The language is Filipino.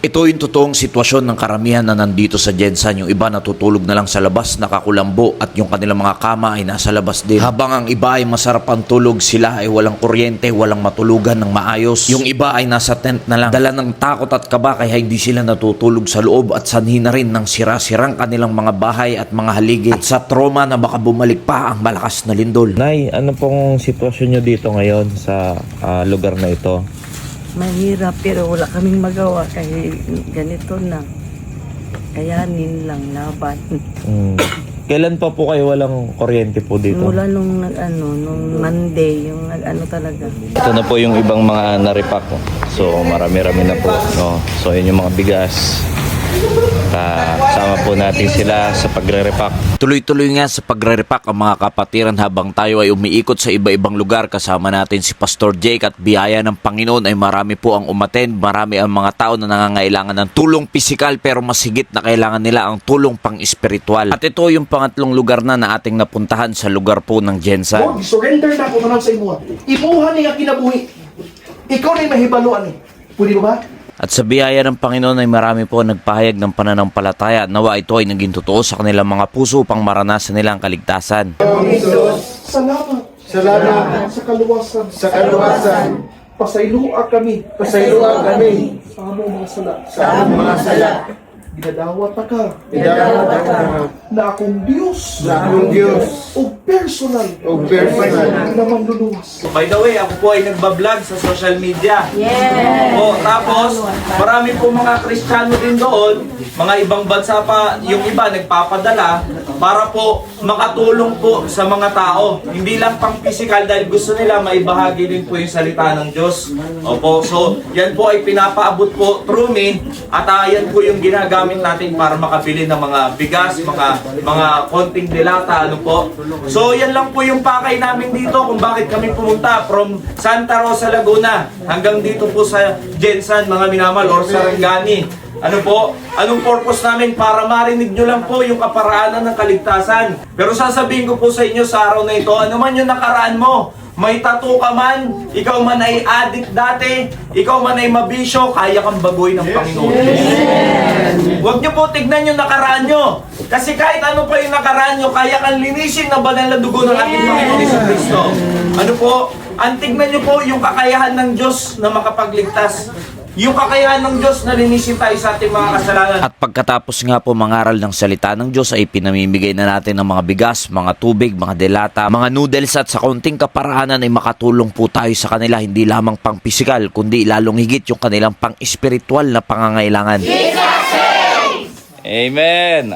Ito yung totoong sitwasyon ng karamihan na nandito sa Jensan. Yung iba natutulog na lang sa labas, nakakulambo, at yung kanilang mga kama ay nasa labas din. Habang ang iba ay masarap ang tulog, sila ay walang kuryente, walang matulugan ng maayos. Yung iba ay nasa tent na lang. Dala ng takot at kaba kaya hindi sila natutulog sa loob at sanhi na rin ng sira-sirang kanilang mga bahay at mga haligi. At sa trauma na baka bumalik pa ang malakas na lindol. Nay, ano pong sitwasyon nyo dito ngayon sa lugar na ito? Mahirap pero wala kaming magawa kahit ganito na. Kayanin lang, laban. Kailan pa po kayo walang kuryente po dito? Mula nung nung Monday, yung talaga. Ito na po yung ibang mga naripak. So marami-rami na po. No? So yun yung mga bigas. Kasama po natin sila sa pagre-repack. Tuloy-tuloy nga sa pagre-repack ang mga kapatiran habang tayo ay umiikot sa iba-ibang lugar. Kasama natin si Pastor Jake at biyaya ng Panginoon ay marami po ang umattend. Marami ang mga tao na nangangailangan ng tulong pisikal pero mas higit na kailangan nila ang tulong pang-espiritual. At ito yung pangatlong lugar na ating napuntahan sa lugar po ng Jensan. Lord, surrender na ako naman sa imuha. Imuha niya kinabuhi. Ikaw na yung mahibaluan eh. Pwede ba? At sa biyaya ng Panginoon ay marami po nagpahayag ng pananampalataya. Nawa ito ay naging totoo sa kanilang mga puso upang maranasan nila ang kaligtasan. Salamat. Salamat Sa kaluwasan. sa kaluwasan. Pasaylua kami. Pasaylua kami Sa among mga sala. sa among mga sala. Ginadawat na ka. Idawat ka Na akong Diyos. sa akong Diyos O personal. o personal. Na manluluwas. By the way, ako po ay nagbablog sa social media. Yeah! O, tapos, marami po mga Kristiyano din doon, mga ibang bansa pa, yung iba nagpapadala para po makatulong po sa mga tao. Hindi lang pang physical dahil gusto nila maibahagi din po yung salita ng Diyos. Opo, so yan po ay pinapaabot po through me at yan po yung ginagamit natin para makabili ng mga bigas, mga konting dilata, ano po. So yan lang po yung pakay namin dito kung bakit kami pumunta from Santa Rosa, Laguna hanggang dito po sa Jensan, mga minamahal, or Sarangani. Ano po? Anong purpose namin? Para marinig nyo lang po yung kaparaanan ng kaligtasan. Pero sasabihin ko po sa inyo sa araw na ito, ano man yung nakaraan mo, may tattoo ka man, ikaw man ay addict dati, ikaw man ay mabisyo, kaya kang baguhin ng Panginoon. Huwag nyo po tignan yung nakaraan nyo. Kasi kahit ano pa yung nakaraan nyo, kaya kang linisin ng banal na dugo ng ating Panginoon Jesucristo. Ano po? Ang tignan nyo po yung kakayahan ng Diyos na makapagligtas. Yung kakayahan ng Diyos na linisin tayo sa ating mga kasalanan. At pagkatapos nga po mangaral ng salita ng Diyos ay pinamimigay na natin ng mga bigas, mga tubig, mga delata, mga noodles at sa kaunting kaparaanan ay makatulong po tayo sa kanila hindi lamang pang pisikal kundi lalong higit yung kanilang pang espiritual na pangangailangan. Amen!